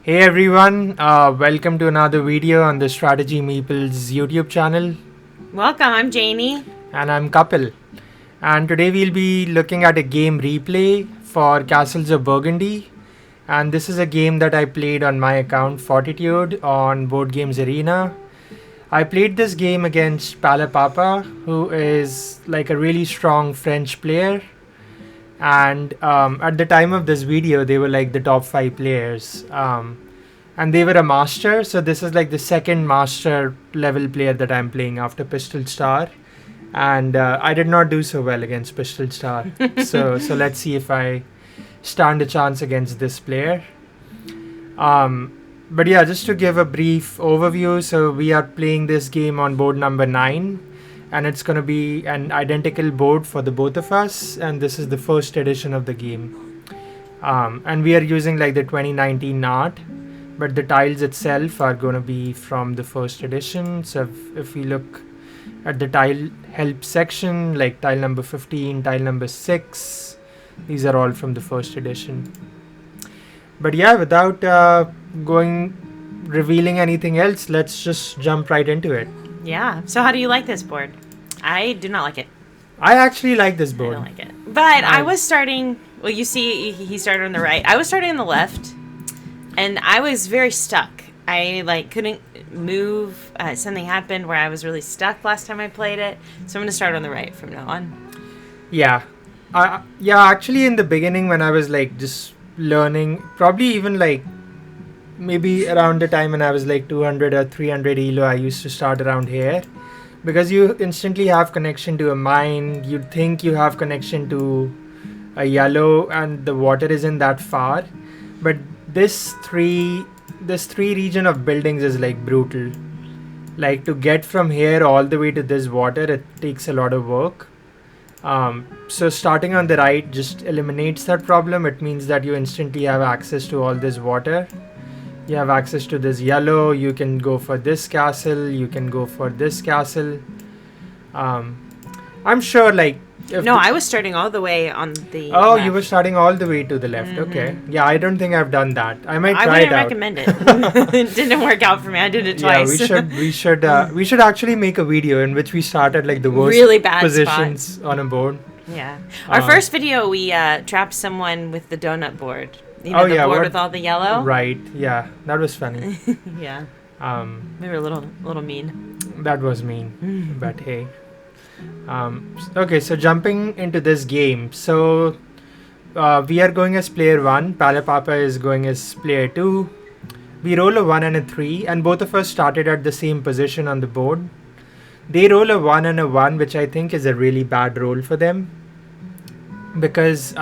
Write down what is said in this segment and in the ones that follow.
Hey everyone, welcome to another video on the Strategy Meeples YouTube channel. Welcome, I'm Janie. And I'm Kapil. And today we'll be looking at a game replay for Castles of Burgundy. And this is a game that I played on my account Fortitude on Board Games Arena. I played this game against Palapapa, who is like a really strong French player. And at the time of this video, they were like the top 5 players. And they were a master, so this is like the second master level player that I'm playing after Pistol Star. And I did not do so well against Pistol Star. so let's see if I stand a chance against this player. But yeah, just to give a brief overview, so we are playing this game on board number 9. And it's going to be an identical board for the both of us, and this is the first edition of the game. And we are using like the 2019 art, but the tiles itself are going to be from the first edition. So if we look at the tile help section, like tile number 15, tile number 6, these are all from the first edition. But yeah, without revealing anything else, let's just jump right into it. Yeah. So how do you like this board? I do not like it. I actually like this board. I don't like it. But I was starting... Well, you see, he started on the right. I was starting on the left, and I was very stuck. I couldn't move. Something happened where I was really stuck last time I played it. So I'm going to start on the right from now on. Yeah. Actually in the beginning when I was like just learning, probably even like maybe around the time when I was like 200 or 300 ELO, I used to start around here. Because you instantly have connection to a mine, you'd think you have connection to a yellow and the water isn't that far. But this three region of buildings is like brutal. Like to get from here all the way to this water, it takes a lot of work. So starting on the right just eliminates that problem. It means that you instantly have access to all this water. You have access to this yellow, you can go for this castle, you can go for this castle. I'm sure like... I was starting all the way on the left. You You were starting all the way to the left, Okay. Yeah, I don't think I've done that. I might try it out. I wouldn't recommend it. It didn't work out for me. I did it twice. Yeah, we should actually make a video in which we started like the worst really bad positions spots on a board. Yeah. Our first video, we trapped someone with the donut board. The board with all the yellow. Right. Yeah, that was funny. Yeah. We were a little mean. That was mean, but hey. Okay, so jumping into this game. So we are going as player 1. Palapapa is going as player 2. We roll a 1 and a 3, and both of us started at the same position on the board. They roll a 1 and a 1, which I think is a really bad roll for them. Because...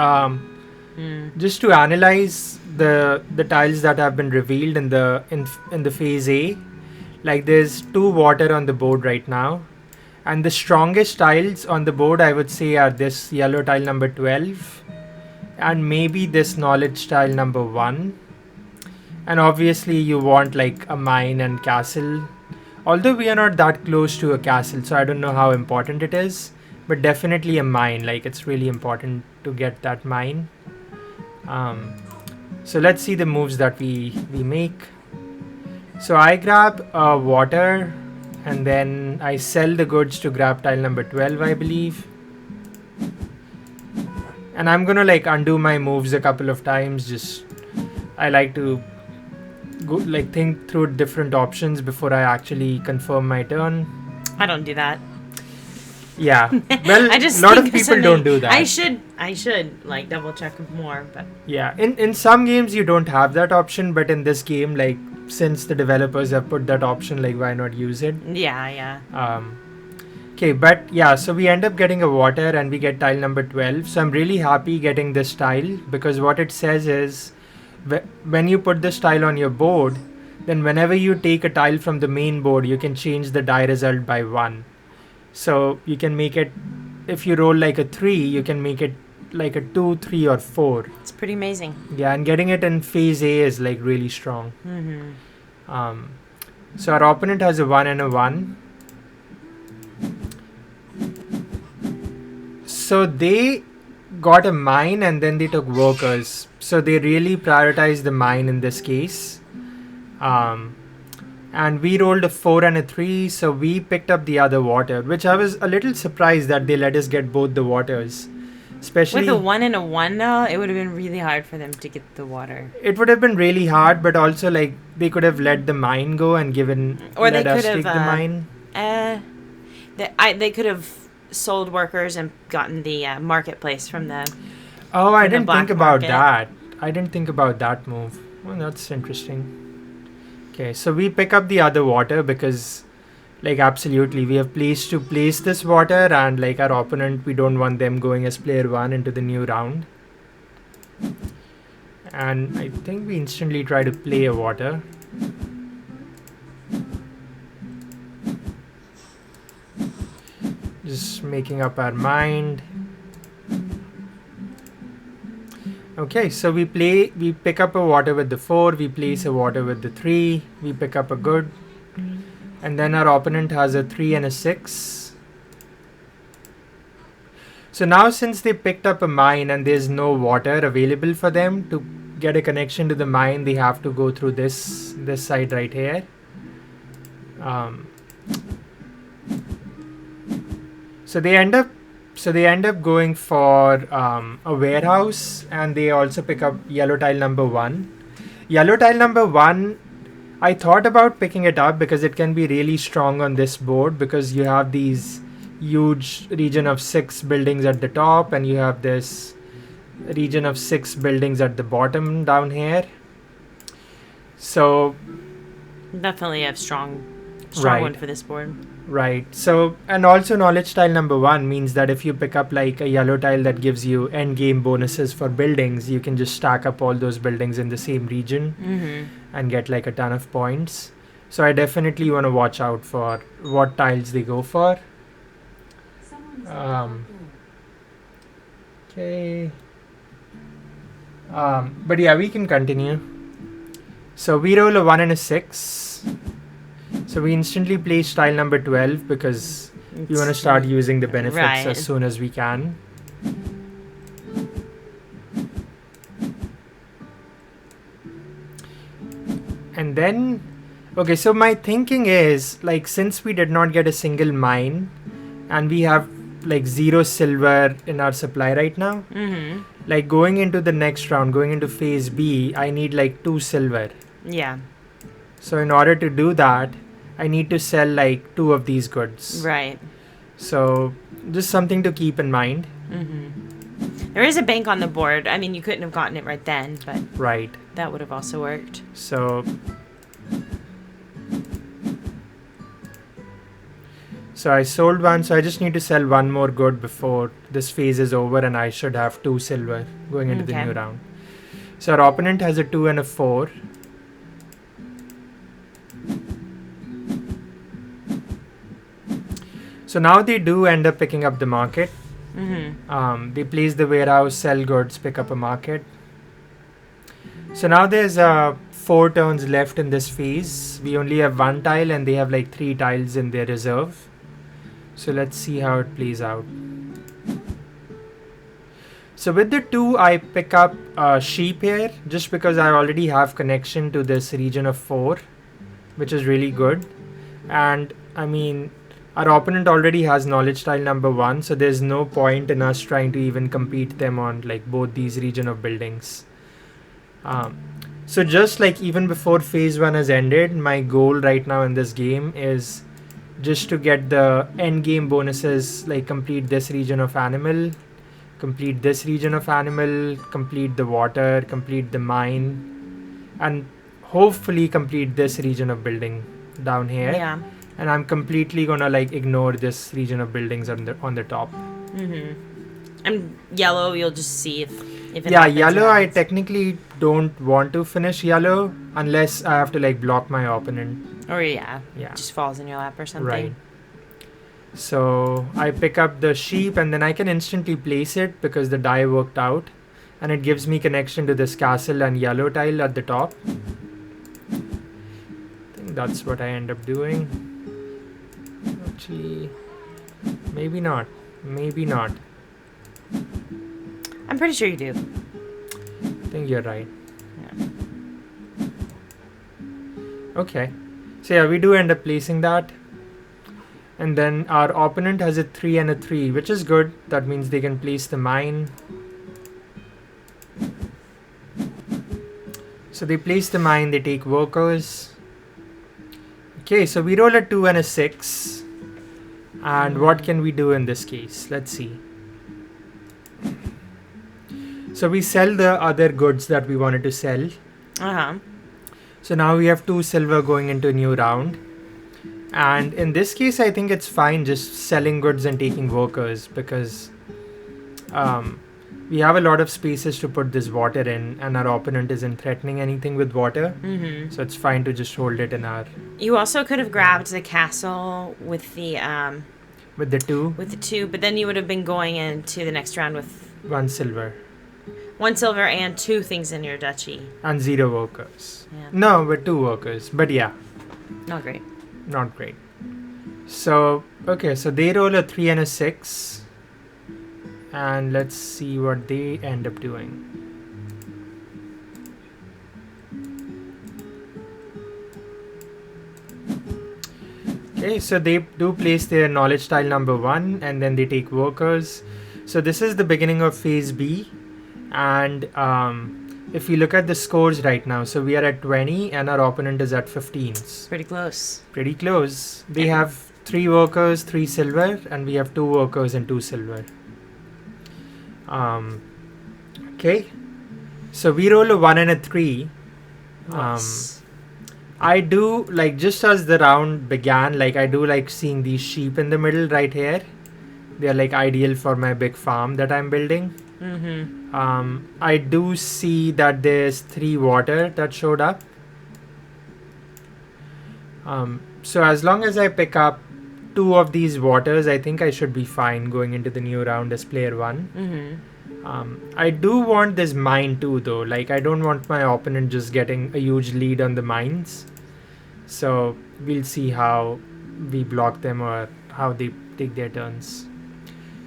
just to analyze the tiles that have been revealed in the phase A, like there's 2 water on the board right now, and the strongest tiles on the board I would say are this yellow tile number 12 and maybe this knowledge tile number 1, and obviously you want like a mine and castle, although we are not that close to a castle, so I don't know how important it is, but definitely a mine, like it's really important to get that mine. So let's see the moves that we make. So I grab water and then I sell the goods to grab tile number 12, I believe. And I'm gonna like undo my moves a couple of times. Just I like to go like think through different options before I actually confirm my turn. I don't do that. Yeah, well, I just a lot of people don't do that. I should like double check more, but yeah, in some games you don't have that option, but in this game, like since the developers have put that option, like why not use it? Yeah. Okay, but yeah, so we end up getting a water and we get tile number 12. So I'm really happy getting this tile because what it says is when you put this tile on your board, then whenever you take a tile from the main board, you can change the die result by 1. So you can make it, if you roll like a 3, you can make it like a 2, 3 or 4. It's pretty amazing. Yeah, and getting it in phase A is like really strong. So our opponent has a 1 and a 1. So they got a mine and then they took workers. So they really prioritized the mine in this case. And we rolled a 4 and a 3, so we picked up the other water, which I was a little surprised that they let us get both the waters. Especially with a 1 and a 1, though, it would have been really hard for them to get the water. It would have been really hard, but also like they could have let the mine go and Or they let us could take have the mine. They could have sold workers and gotten the marketplace from the. Oh, I from the didn't black think about market. that. I didn't think about that move. Well, that's interesting. Okay, so we pick up the other water because, like, absolutely, we have place to place this water, and like our opponent, we don't want them going as player 1 into the new round. And I think we instantly try to play a water. Just making up our mind. Okay, so we pick up a water with the 4, we place a water with the 3, we pick up a good, and then our opponent has a 3 and a 6. So now since they picked up a mine and there's no water available for them to get a connection to the mine, they have to go through this side right here. So they end up going for a warehouse, and they also pick up yellow tile number 1. Yellow tile number 1, I thought about picking it up because it can be really strong on this board, because you have these huge region of 6 buildings at the top, and you have this region of 6 buildings at the bottom down here. So Definitely a strong Right. one for this board. Right. So, and also knowledge tile number 1 means that if you pick up like a yellow tile that gives you end game bonuses for buildings, you can just stack up all those buildings in the same region and get like a ton of points. So I definitely want to watch out for what tiles they go for. Okay. But yeah, we can continue. So we roll a 1 and a 6. So we instantly place tile number 12 because we want to start using the benefits Right. as soon as we can. And then, okay, so my thinking is, like, since we did not get a single mine and we have like 0 silver in our supply right now, like going into the next round, going into phase B, I need like 2 silver. Yeah. So in order to do that, I need to sell like 2 of these goods. Right. So just something to keep in mind. There is a bank on the board. I mean, you couldn't have gotten it right then, but Right. that would have also worked. So I sold 1, so I just need to sell 1 more good before this phase is over, and I should have 2 silver going into the Okay. new round. So our opponent has a 2 and a 4. So now they do end up picking up the market. They place the warehouse, sell goods, pick up a market. So now there's 4 turns left in this phase. We only have 1 tile and they have like 3 tiles in their reserve. So let's see how it plays out. So with the 2, I pick up sheep here just because I already have connection to this region of 4, which is really good. And I mean, our opponent already has knowledge tile number 1, so there's no point in us trying to even compete them on like both these region of buildings. So just like even before phase 1 has ended, my goal right now in this game is just to get the end game bonuses, like complete this region of animal, complete this region of animal, complete the water, complete the mine, and hopefully complete this region of building down here. Yeah. And I'm completely gonna like ignore this region of buildings on the top. And yellow, you'll just see if it Yeah, happens, it yellow, I happens. technically don't want to finish yellow unless I have to like block my opponent. Or yeah, Yeah. just falls in your lap or something. Right. So I pick up the sheep and then I can instantly place it because the die worked out, and it gives me connection to this castle and yellow tile at the top. I think that's what I end up doing. Actually, maybe not. Maybe not. I'm pretty sure you do. I think you're right. Okay. So yeah, we do end up placing that. And then our opponent has a 3 and a 3, which is good. That means they can place the mine. So they place the mine, they take workers. Okay, so we roll a 2 and a 6. And what can we do in this case? Let's see. So we sell the other goods that we wanted to sell. So now we have 2 silver going into a new round. And in this case, I think it's fine just selling goods and taking workers, because we have a lot of spaces to put this water in, and our opponent isn't threatening anything with water. So it's fine to just hold it in our... You also could have grabbed the castle with the... with the 2? With the 2, but then you would have been going into the next round with... 1 silver. 1 silver and 2 things in your duchy. And 0 workers. Yeah. No, with 2 workers. But yeah. Not great. Not great. So, okay, so they roll a 3 and a 6. And let's see what they end up doing. Okay, so they do place their knowledge tile number 1, and then they take workers. So this is the beginning of phase B. And if we look at the scores right now, so we are at 20 and our opponent is at 15. Pretty close. Pretty close. They have 3 workers, 3 silver, and we have 2 workers and 2 silver. Okay. So we roll a 1 and a 3. Nice. I do, like, just as the round began, like, I do like seeing these sheep in the middle right here. They are like ideal for my big farm that I'm building. I do see that there's 3 water that showed up. So as long as I pick up 2 of these waters, I think I should be fine going into the new round as player 1. I do want this mine too, though. Like, I don't want my opponent just getting a huge lead on the mines. So we'll see how we block them or how they take their turns.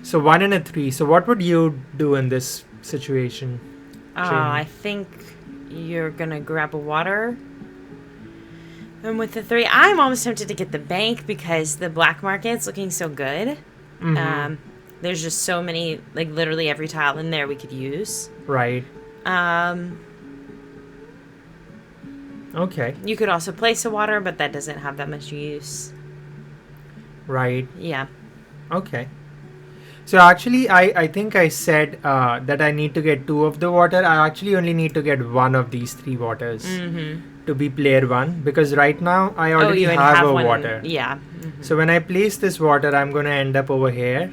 So 1 and a 3. So what would you do in this situation? I think you're gonna grab a water. And with the 3, I'm almost tempted to get the bank because the black market's looking so good. There's just so many, like literally every tile in there we could use. Right. Okay. You could also place a water, but that doesn't have that much use. Right. Yeah. Okay. So actually, I think I said that I need to get 2 of the water. I actually only need to get 1 of these 3 waters to be player 1, because right now I already have a water. Yeah. So when I place this water, I'm going to end up over here.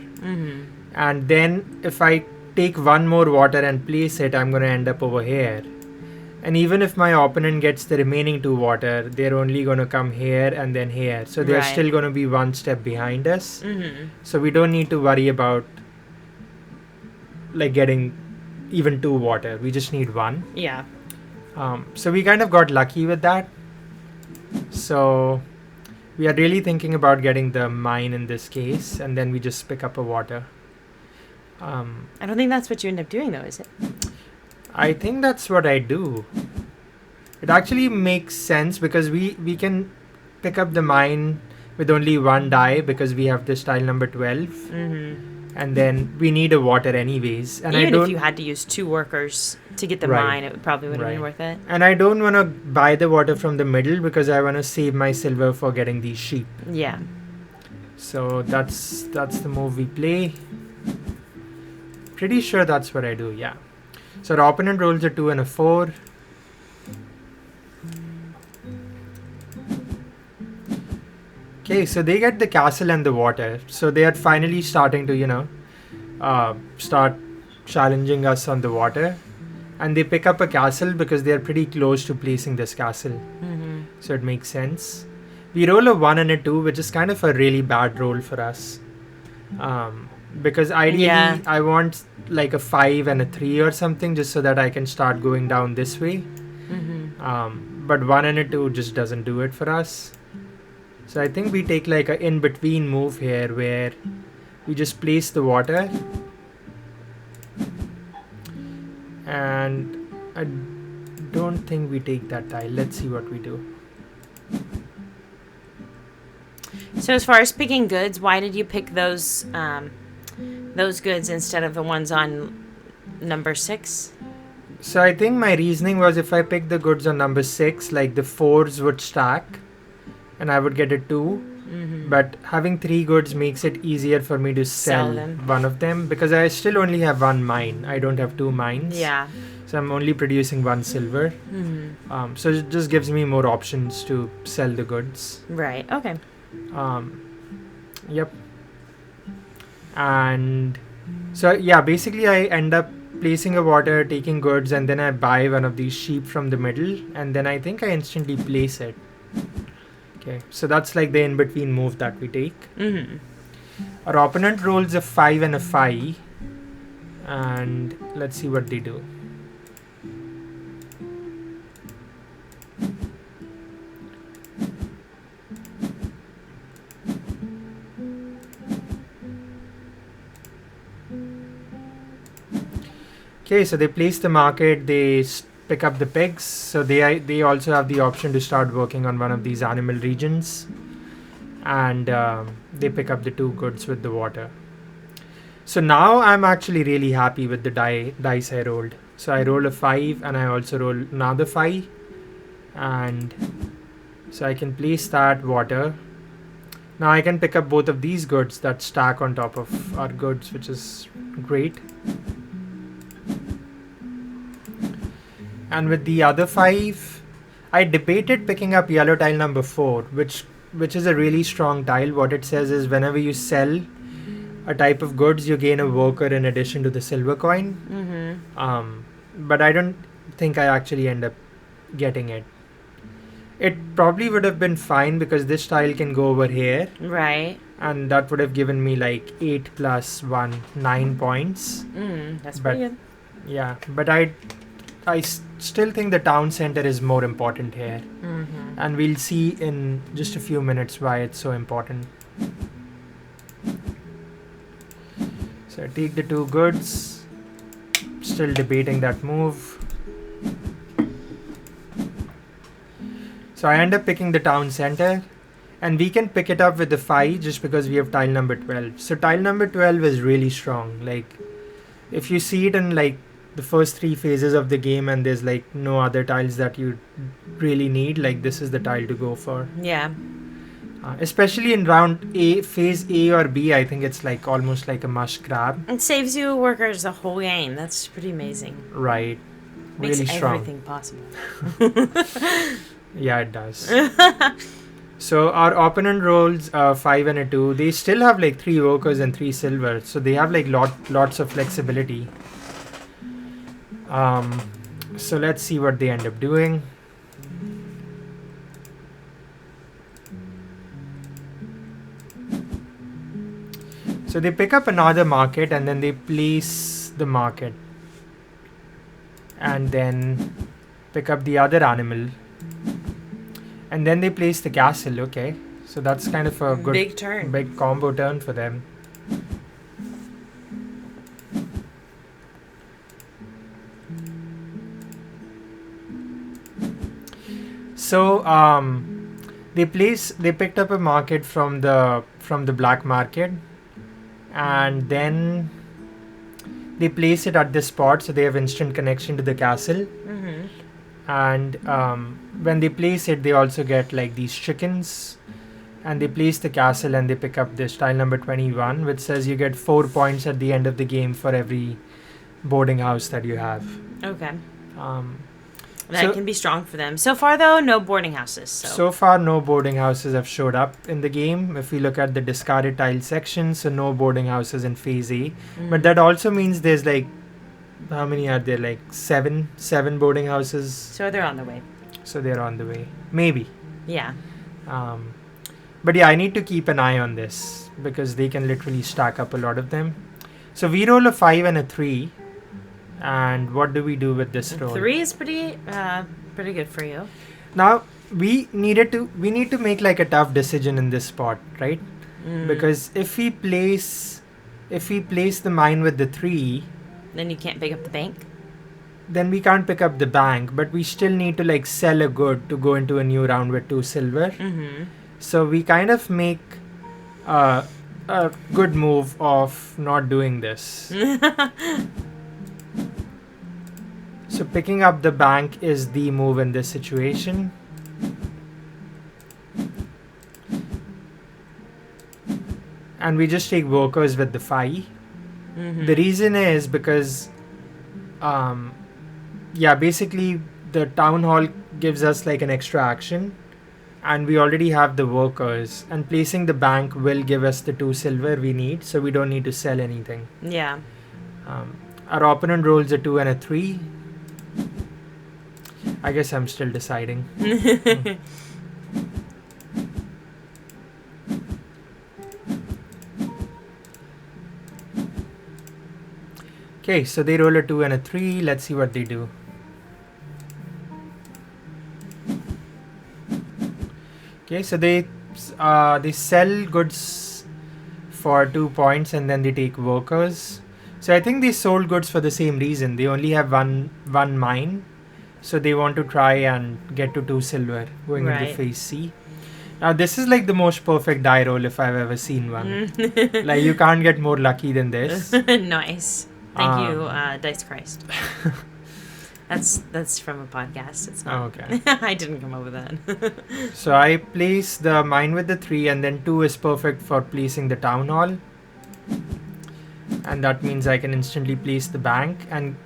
And then if I take 1 more water and place it, I'm going to end up over here. And even if my opponent gets the remaining 2 water, they're only going to come here and then here. So they're still going to be 1 step behind us. So we don't need to worry about like getting even 2 water. We just need 1. Yeah. So we kind of got lucky with that. So we are really thinking about getting the mine in this case, and then we just pick up a water. I don't think that's what you end up doing, though, is it? I think that's what I do. It actually makes sense because we can pick up the mine with only 1 die because we have this tile number 12. And then we need a water anyways. And even if you had to use 2 workers to get the mine, it probably would have been worth it. And I don't want to buy the water from the middle because I want to save my silver for getting these sheep. Yeah. So that's the move we play. Pretty sure that's what I do, yeah. So the opponent rolls a 2 and a 4. Okay, so they get the castle and the water. So they are finally starting to, start challenging us on the water. And they pick up a castle because they are pretty close to placing this castle. So it makes sense. We roll a 1 and a 2, which is kind of a really bad roll for us. Because ideally, I want like a 5 and a 3 or something just so that I can start going down this way. But 1 and a 2 just doesn't do it for us. So I think we take like a in-between move here where we just place the water. And I don't think we take that tile. Let's see what we do. So as far as picking goods, why did you pick those goods instead of the ones on number 6? So I think my reasoning was if I pick the goods on number 6, like the 4s would stack and I would get a 2. But having 3 goods makes it easier for me to sell them. one of them because I still only have 1 mine. I don't have 2 mines. Yeah. So I'm only producing 1 silver. So it just gives me more options to sell the goods. Right. Okay. Yep. And so yeah, basically I end up placing a water, taking goods, and then I buy one of these sheep from the middle, and then I think I instantly place it. Okay, so that's like the in-between move that we take. Our opponent rolls a 5 and a 5, and let's see what they do. Okay, so they place the market, they pick up the pigs, so they also have the option to start working on one of these animal regions, and they pick up the 2 goods with the water. So now I'm actually really happy with the dice I rolled. So I roll a 5 and I also roll another 5, and so I can place that water. Now I can pick up both of these goods that stack on top of our goods, which is great. And with the other 5, I debated picking up yellow tile number 4, which is a really strong tile. What it says is whenever you sell a type of goods, you gain a worker in addition to the silver coin. But I don't think I actually end up getting it. It probably would have been fine because this tile can go over here. Right. And that would have given me like 8 plus 1, 9 points. That's pretty good. Yeah, but I still think the town center is more important here. And we'll see in just a few minutes why it's so important. So I take the 2 goods. Still debating that move. So I end up picking the town center. And we can pick it up with the 5 just because we have tile number 12. So tile number 12 is really strong. Like, if you see it in like the first 3 phases of the game and there's like no other tiles that you really need, like this is the tile to go for. Yeah. Especially in round A, phase A or B, I think it's like almost like a must grab. It saves you workers the whole game. That's pretty amazing. Right. Makes really strong. everything possible. Yeah, it does. So our opponent rolls a 5 and a 2. They still have like 3 workers and 3 silver, so they have like lots of flexibility. So let's see what they end up doing. So they pick up another market and then they place the market. And then pick up the other animal. And then they place the castle, okay. So that's kind of a good big turn. Big combo turn for them. So they picked up a market from the black market, and then they place it at this spot, so they have instant connection to the castle. And when they place it, they also get like these chickens, and they place the castle and they pick up this tile number 21, which says you get 4 points at the end of the game for every boarding house that you have. Okay. So That can be strong for them. So far, though, no boarding houses. So far, no boarding houses have showed up in the game. If we look at the discarded tile section, so no boarding houses in phase A. But that also means there's like, how many are there? Like seven boarding houses. So they're on the way. So they're on the way. Maybe. Yeah. But yeah, I need to keep an eye on this because they can literally stack up a lot of them. So we roll a 5 and a 3. And what do we do with this roll? 3 is pretty good for you. Now we need to make like a tough decision in this spot, right? Because if we place the mine with the 3, then you can't pick up the bank. Then we can't pick up the bank, but we still need to like sell a good to go into a new round with 2 silver. So we kind of make a good move of not doing this. So picking up the bank is the move in this situation. And we just take workers with the 5. The reason is because, basically the town hall gives us like an extra action, and we already have the workers, and placing the bank will give us the 2 silver we need, so we don't need to sell anything. Yeah. Our opponent rolls a 2 and a 3. I guess I'm still deciding. Okay, so they roll a 2 and a 3. Let's see what they do. Okay, so they sell goods for 2 points and then they take workers. So I think they sold goods for the same reason. They only have one mine, so they want to try and get to 2 silver going into phase C. Now this is like the most perfect die roll if I've ever seen one. Like you can't get more lucky than this. Nice. Thank you, Dice Christ. That's from a podcast. It's not. Oh, okay. I didn't come up with that. So I place the mine with the 3, and then 2 is perfect for placing the town hall. And that means I can instantly place the bank. And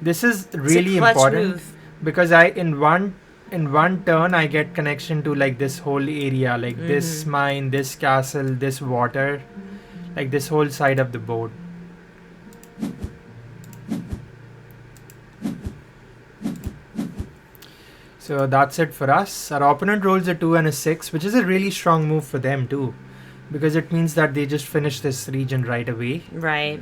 this is really important move. because in one turn I get connection to like this whole area, like this mine, this castle, this water, like this whole side of the board. So that's it for us. Our opponent rolls a 2 and a 6, which is a really strong move for them too, because it means that they just finish this region right away. Right.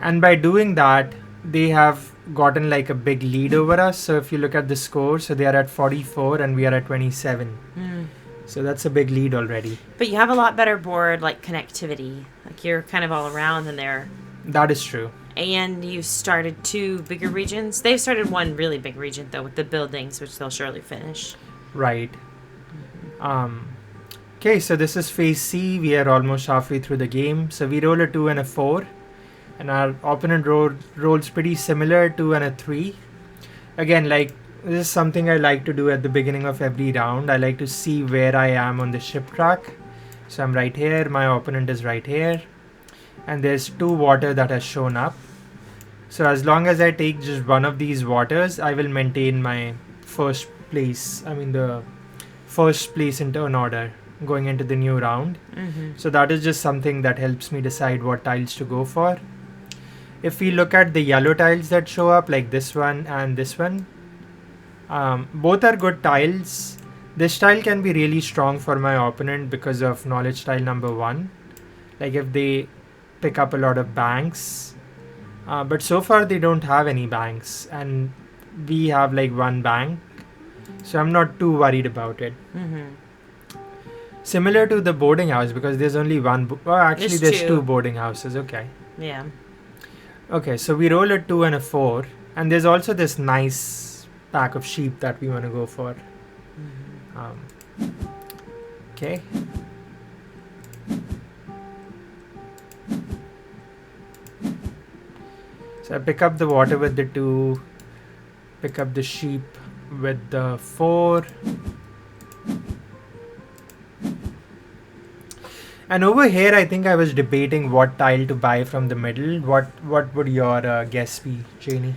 And by doing that, they have gotten like a big lead over us. So if you look at the score, so they are at 44 and we are at 27. So that's a big lead already. But you have a lot better board like connectivity. Like you're kind of all around in there. That is true. And you started 2 bigger regions. They've started 1 really big region though with the buildings, which they'll surely finish. Right. Okay, so this is phase C. We are almost halfway through the game. So we roll a 2 and a 4. And our opponent rolls pretty similar, 2 and a 3. Again, like, this is something I like to do at the beginning of every round. I like to see where I am on the ship track. So I'm right here, my opponent is right here. And there's 2 water that has shown up. So as long as I take just one of these waters, I will maintain my first place. I mean the first place in turn order going into the new round. So that is just something that helps me decide what tiles to go for. If we look at the yellow tiles that show up, like this one and this one, both are good tiles. This tile can be really strong for my opponent because of knowledge tile number 1. Like if they pick up a lot of banks. But so far they don't have any banks. And we have like 1 bank. So I'm not too worried about it. Similar to the boarding house because there's only one. Actually there's 2 boarding houses. Okay. Yeah. Okay, so we roll a 2 and a 4. And there's also this nice pack of sheep that we want to go for. Okay. So I pick up the water with the 2. Pick up the sheep with the 4. And over here, I think I was debating what tile to buy from the middle. What would your guess be, Janie?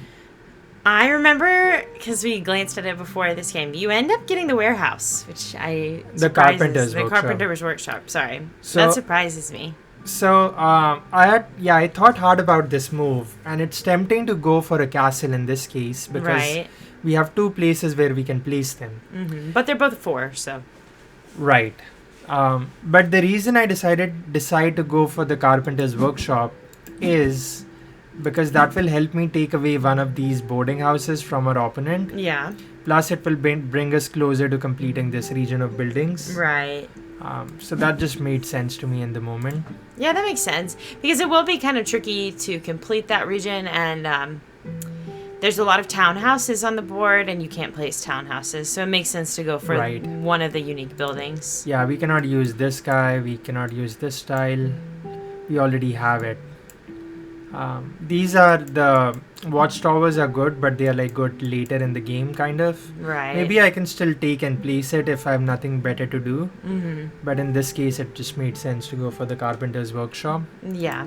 I remember, because we glanced at it before this game, you end up getting the warehouse, which the carpenter's workshop. Sorry, so, that surprises me. So I thought hard about this move, and it's tempting to go for a castle in this case because we have 2 places where we can place them. But they're both 4, so right. But the reason I decide to go for the carpenter's workshop is because that will help me take away one of these boarding houses from our opponent. Yeah. Plus it will bring us closer to completing this region of buildings. Right. So that just made sense to me in the moment. Yeah, that makes sense. Because it will be kind of tricky to complete that region, and there's a lot of townhouses on the board, and you can't place townhouses. So it makes sense to go for one of the unique buildings. Yeah, we cannot use this guy. We cannot use this tile. We already have it. These are the watchtowers are good, but they are like good later in the game, kind of. Right. Maybe I can still take and place it if I have nothing better to do. Mm-hmm. But in this case, it just made sense to go for the carpenter's workshop. Yeah.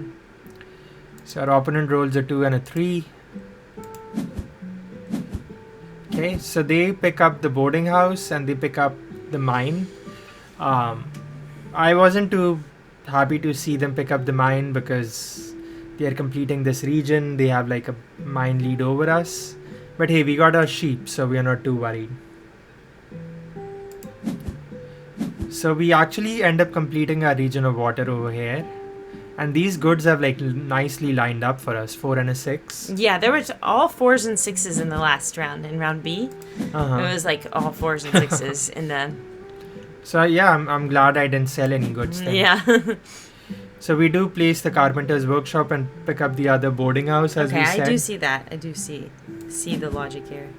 So our opponent rolls a 2 and a 3. Okay, so they pick up the boarding house and they pick up the mine. I wasn't too happy to see them pick up the mine because they are completing this region. They have like a mine lead over us. But hey, we got our sheep, so we are not too worried. So we actually end up completing our region of water over here. And these goods have like nicely lined up for us, 4 and a 6. Yeah, there were all 4s and 6s in the last round. In round B, It was like all 4s and 6s in the... So yeah, I'm glad I didn't sell any goods then. Yeah. So we do place the carpenter's workshop and pick up the other boarding house, as we said. Okay, I do see that. I do see the logic here.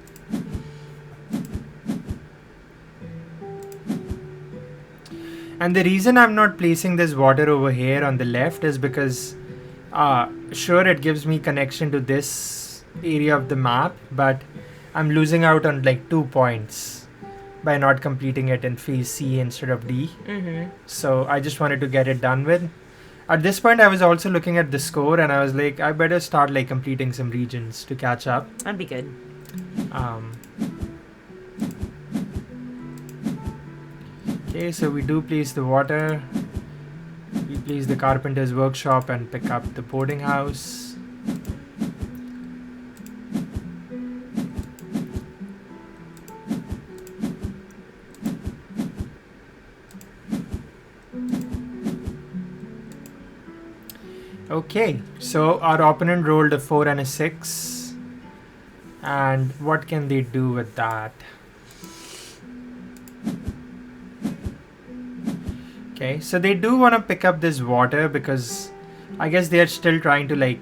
And the reason I'm not placing this water over here on the left is because sure, it gives me connection to this area of the map, but I'm losing out on like 2 points by not completing it in phase C instead of D. Mm-hmm. So I just wanted to get it done with. At this point, I was also looking at the score and I was like, I better start like completing some regions to catch up. That'd be good. Okay, so we do place the water. We place the carpenter's workshop and pick up the boarding house. Okay, so our opponent rolled a 4 and a 6. And what can they do with that? Okay, so they do want to pick up this water because I guess they are still trying to like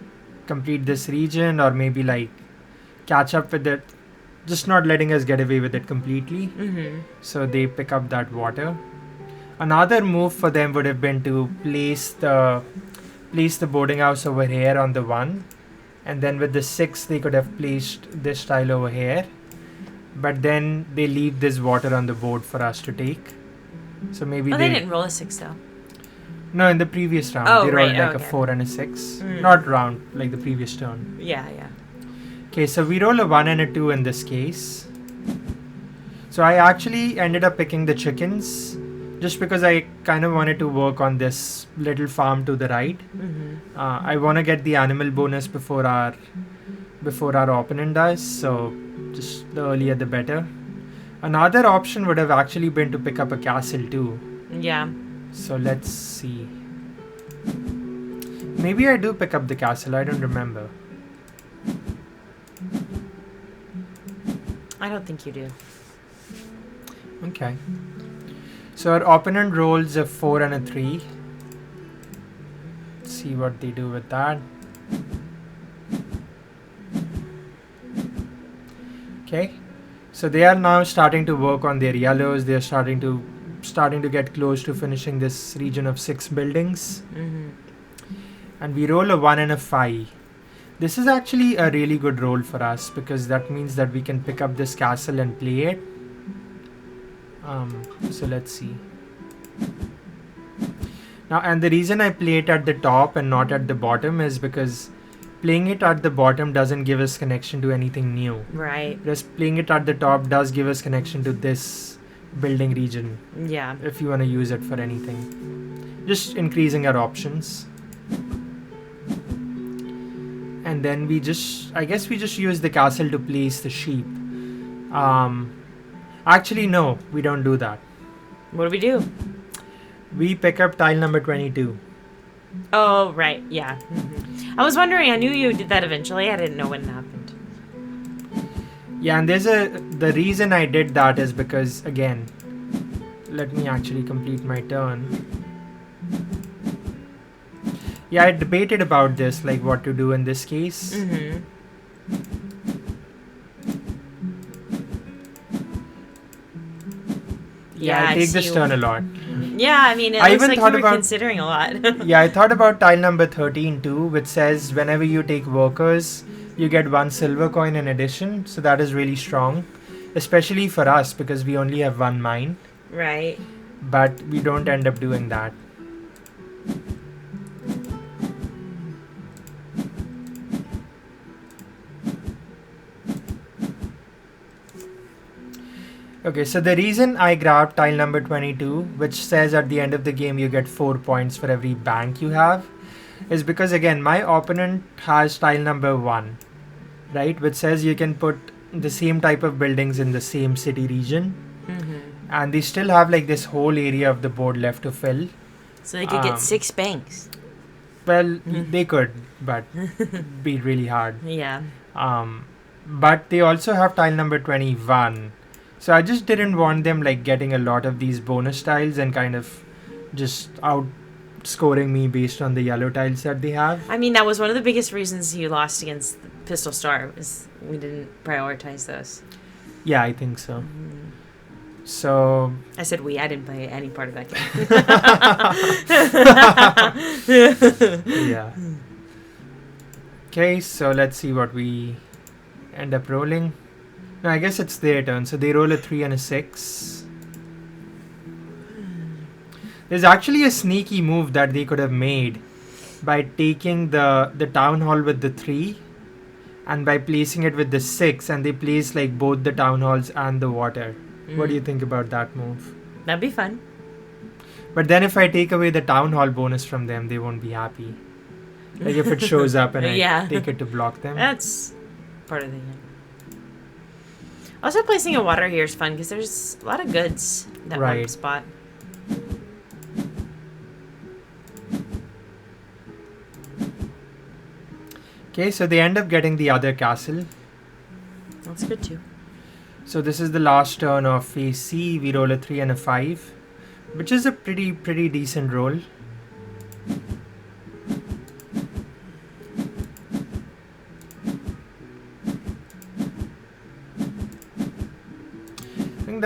complete this region or maybe like catch up with it, just not letting us get away with it completely. Mm-hmm. So they pick up that water. Another move for them would have been to place the boarding house over here on the 1, and then with the 6 they could have placed this tile over here, but then they leave this water on the board for us to take. So maybe they didn't roll a 6 though. No, in the previous round they rolled like a 4 and a 6. Not round, like the previous turn. Yeah. Okay, so we roll a 1 and a 2 in this case. So I actually ended up picking the chickens just because I kind of wanted to work on this little farm to the right. Mm-hmm. I want to get the animal bonus before our opponent does, so just the earlier the better. Another option would have actually been to pick up a castle too. Yeah. So let's see. Maybe I do pick up the castle, I don't remember. I don't think you do. Okay. So our opponent rolls a 4 and a 3. Let's see what they do with that. Okay. So they are now starting to work on their yellows. They are starting to get close to finishing this region of 6 buildings. Mm-hmm. And we roll a 1 and a 5. This is actually a really good roll for us because that means that we can pick up this castle and play it. So let's see. Now, and the reason I play it at the top and not at the bottom is because playing it at the bottom doesn't give us connection to anything new. Right. Just playing it at the top does give us connection to this building region. Yeah. If you want to use it for anything. Just increasing our options. And then I guess we just use the castle to place the sheep. Actually, no, we don't do that. What do we do? We pick up tile number 22. Oh, right. Yeah. Mm-hmm. I was wondering, I knew you did that eventually. I didn't know when it happened. Yeah, and the reason I did that is because, again, let me actually complete my turn. Yeah, I debated about this, like what to do in this case. Mm-hmm. Yeah, I take this turn a lot. Yeah, I mean, it I looks even like thought you were about- considering a lot. Yeah, I thought about tile number 13 too, which says whenever you take workers, you get 1 silver coin in addition. So that is really strong, especially for us because we only have 1 mine, Right. but we don't end up doing that. Okay, so the reason I grabbed tile number 22, which says at the end of the game you get 4 points for every bank you have, is because again, my opponent has tile number 1, right, which says you can put the same type of buildings in the same city region, and they still have like this whole area of the board left to fill. So they could get 6 banks. Well, they could, but be really hard. Yeah. But they also have tile number 21. So I just didn't want them like getting a lot of these bonus tiles and kind of just outscoring me based on the yellow tiles that they have. I mean, that was one of the biggest reasons you lost against the Pistol Star, was we didn't prioritize those. Yeah, I think so. So I said we, I didn't play any part of that game. yeah. Okay, so let's see what we end up rolling. No, I guess it's their turn. So they roll a 3 and a 6. There's actually a sneaky move that they could have made by taking the town hall with the 3 and by placing it with the 6, and they place like both the town halls and the water. What do you think about that move? That'd be fun. But then if I take away the town hall bonus from them, they won't be happy. Like if it shows up and I Yeah. take it to block them. That's part of the game. Also, placing a water here is fun because there's a lot of goods in that one Right. spot. Okay, so they end up getting the other castle. That's good too. So this is the last turn of phase C. We roll a 3 and a 5, which is a pretty decent roll.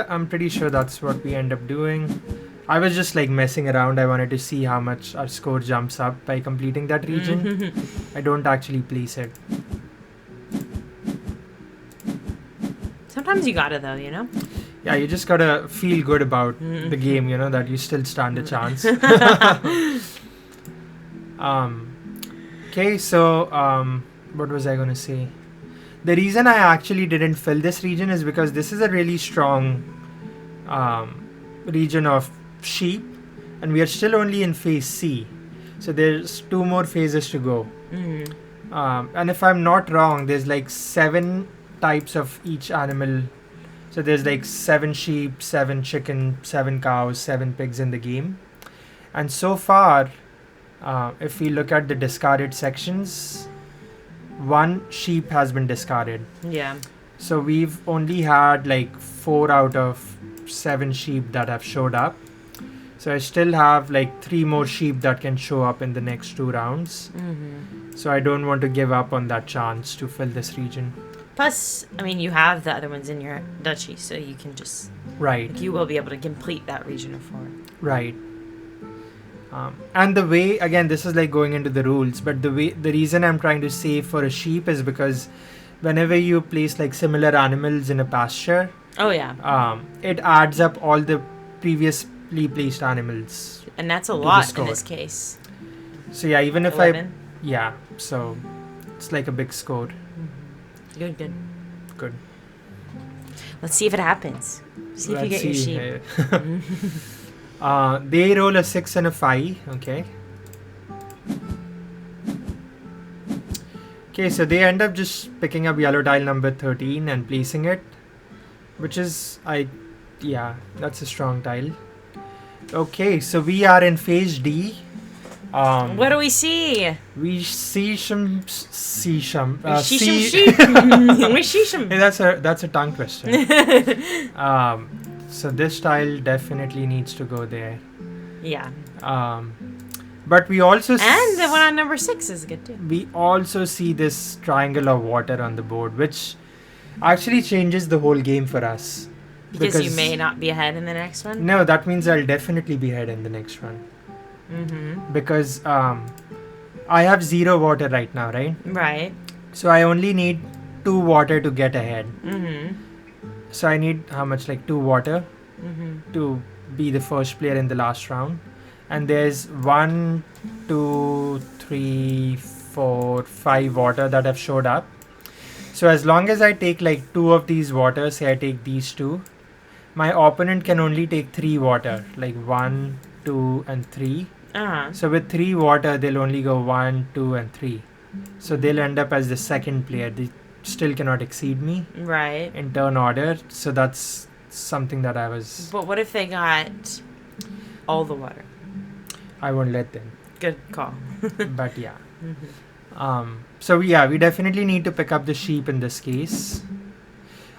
I'm pretty sure that's what we end up doing. I was just like messing around. I wanted to see how much our score jumps up by completing that region. I don't actually place it. Sometimes you gotta though, you know? Yeah, you just gotta feel good about the game, you know, that you still stand a chance. Okay, so what was I gonna say? The reason I actually didn't fill this region is because this is a really strong region of sheep, and we are still only in phase C. So there's 2 more phases to go. And if I'm not wrong, there's like 7 types of each animal. So there's like 7 sheep, 7 chicken, 7 cows, 7 pigs in the game. And so far, if we look at the discarded sections, 1 sheep has been discarded. Yeah. So we've only had like 4 out of 7 sheep that have showed up. So I still have like 3 more sheep that can show up in the next 2 rounds. So I don't want to give up on that chance to fill this region. Plus, I mean, you have the other ones in your duchy, so you can just... Right. You will be able to complete that region of 4. Right. And the way, again, this is like going into the rules, but the reason I'm trying to save for a sheep is because whenever you place like similar animals in a pasture, Oh, yeah. it adds up all the previously placed animals. And that's a the lot in score. this case. So yeah, even if 11. yeah, so it's like a big score. Good, good. Good. Let's see if it happens. See if you get your sheep. They roll a 6 and a 5. Okay. Okay, so they end up just picking up yellow tile number 13 and placing it, which is, yeah, that's a strong tile. Okay, so we are in phase D. What do we see? We see some sheep. We see Hey, that's a tongue twister. So this tile definitely needs to go there. Yeah. But we also And the one on number 6 is good too. we also see this triangle of water on the board, which actually changes the whole game for us. Because you may not be ahead in the next one? No, that means I'll definitely be ahead in the next one. Mm-hmm. Because I have 0 water right now, right? Right. So I only need 2 water to get ahead. Mm-hmm. So I need how much? Like 2 water Mm-hmm. to be the first player in the last round. And there's 1, 2, 3, 4, 5 water that have showed up. So as long as I take like 2 of these water, say I take these 2, my opponent can only take 3 water, like 1, 2, and 3. Uh-huh. So with 3 water, they'll only go 1, 2, and 3. So they'll end up as the second player. They still cannot exceed me Right. in turn order. So that's something that But what if they got all the water? I won't let them. Good call. But yeah. Mm-hmm. So yeah, we definitely need to pick up the sheep in this case.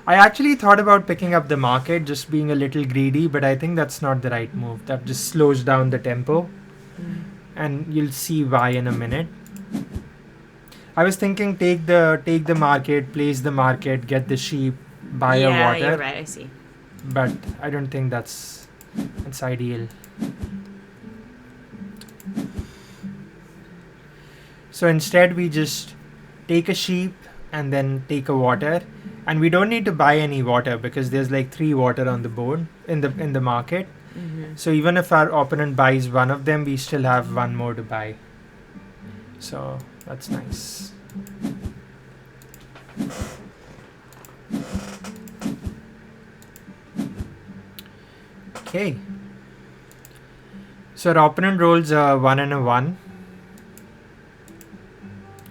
I actually thought about picking up the market, just being a little greedy, but I think that's not the right move. That just slows down the tempo. And you'll see why in a minute. I was thinking take the market, place the market, get the sheep, buy a Yeah, water. you're right. I see. But I don't think that's ideal. So instead we just take a sheep and then take a water, and we don't need to buy any water because there's like 3 water on the board in the market. Mm-hmm. So even if our opponent buys one of them, we still have 1 more to buy. So that's nice. Okay. So our opponent rolls a 1 and a 1.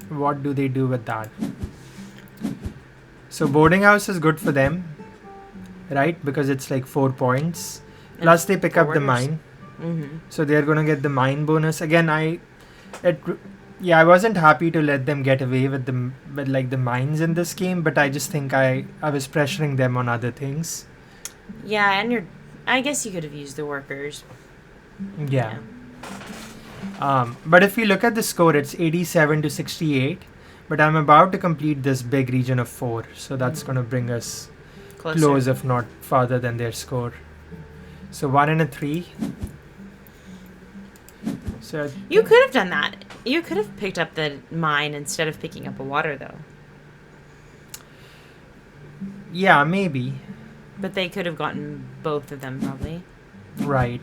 What do they do with that? So boarding house is good for them, right? Because it's like 4 points. Plus they pick up the Borders. mine. Mm-hmm. So they're gonna get the mine bonus. Again, I wasn't happy to let them get away with the mines in this game, but I just think I was pressuring them on other things. Yeah, and I guess you could have used the workers. Yeah. But if you look at the score, it's 87 to 68. But I'm about to complete this big region of 4, so that's gonna bring us close, if not farther than their score. So 1 and a 3. So You could have done that. You could have picked up the mine instead of picking up a water, though. yeah, maybe. But they could have gotten both of them, probably. Right.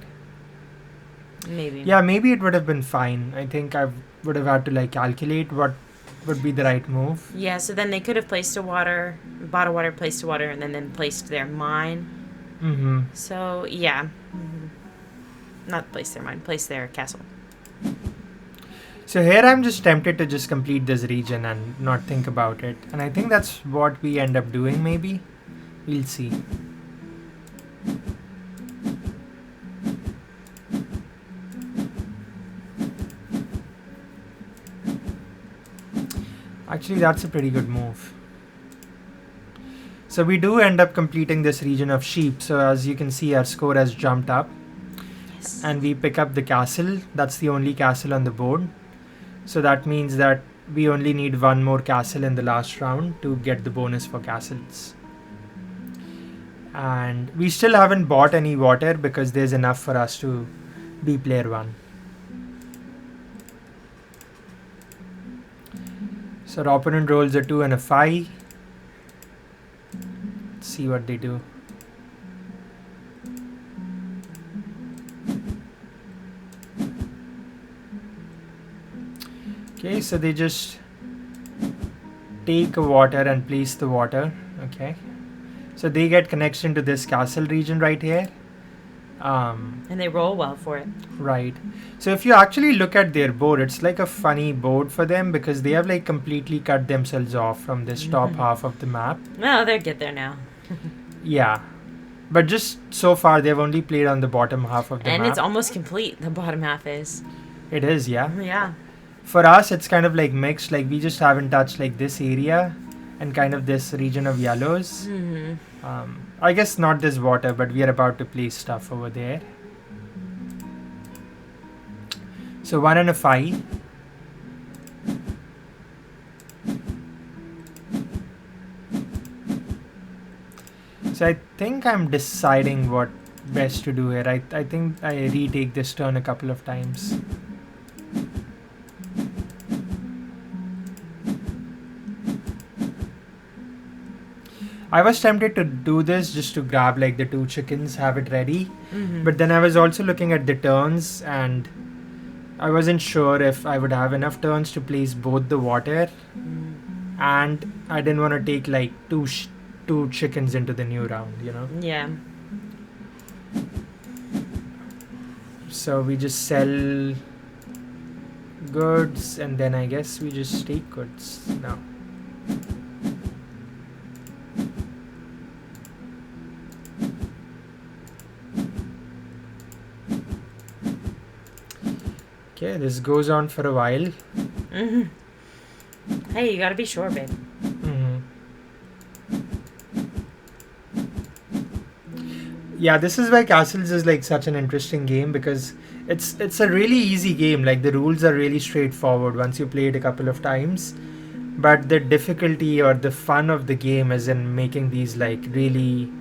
Maybe. Yeah, maybe it would have been fine. I think I would have had to like calculate what would be the right move. Yeah, so then they could have placed a water, bought a water, placed a water, and then placed their mine. Mm-hmm. So, yeah. Mm-hmm. Not place their mine, place their castle. So here I'm just tempted to just complete this region and not think about it. And I think that's what we end up doing, maybe. We'll see. Actually, that's a pretty good move. So we do end up completing this region of sheep. So as you can see, our score has jumped up. Yes. And we pick up the castle. That's the only castle on the board. So that means that we only need 1 more castle in the last round to get the bonus for castles. And we still haven't bought any water because there's enough for us to be player 1. So our opponent rolls a 2 and a 5. Let's see what they do. Okay, so they just take a water and place the water. Okay, so they get connection to this castle region right here. And they roll well for it. Right. So if you actually look at their board, it's like a funny board for them because they have like completely cut themselves off from this top half of the map. No, they'll get there now. Yeah. But just so far, they've only played on the bottom half of the map. And it's almost complete, the bottom half is. It is, yeah. Yeah. For us, it's kind of like mixed. Like we just haven't touched like this area. and kind of this region of yellows. Mm-hmm. I guess not this water, but we are about to place stuff over there. So 1 and a 5. So I think I'm deciding what best to do here. I think I retake this turn a couple of times. I was tempted to do this just to grab like the 2 chickens, have it ready. Mm-hmm. But then I was also looking at the turns and I wasn't sure if I would have enough turns to place both the water, and I didn't want to take like two chickens into the new round, you know. Yeah. So we just sell goods and then I guess we just take goods now. Okay, this goes on for a while. Mm-hmm. Hey, you gotta be sure, babe. Yeah, this is why Castles is like such an interesting game, because it's a really easy game. Like the rules are really straightforward once you play it a couple of times, but the difficulty or the fun of the game is in making these like really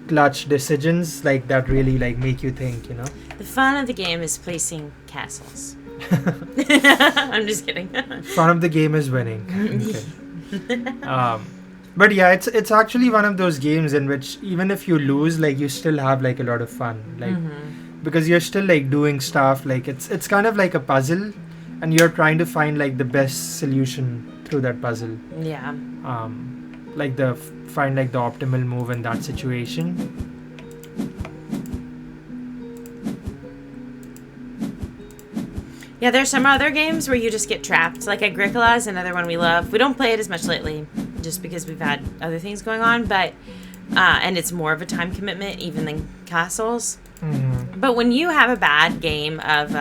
clutch decisions like that really like make you think, you know. The fun of the game is placing castles. I'm just kidding. Fun of the game is winning. Okay. But yeah, it's actually one of those games in which even if you lose, like you still have like a lot of fun, like because you're still like doing stuff. Like it's kind of like a puzzle, and you're trying to find like the best solution through that puzzle. Yeah. Like find like the optimal move in that situation. Yeah, there's some other games where you just get trapped. Like Agricola is another one we love. We don't play it as much lately, just because we've had other things going on. But and it's more of a time commitment even than Castles. Mm-hmm. But when you have a bad game of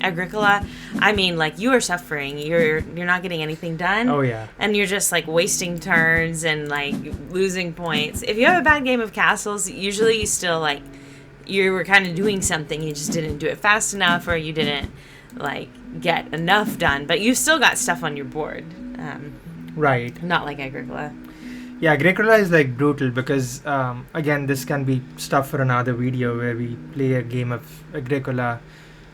Agricola, I mean, like you are suffering. You're not getting anything done. Oh yeah. And you're just like wasting turns and like losing points. If you have a bad game of Castles, usually you still like you were kind of doing something. You just didn't do it fast enough, or you didn't like get enough done, but you still got stuff on your board. Right. Not like Agricola. Yeah, Agricola is like brutal because again, this can be stuff for another video where we play a game of Agricola,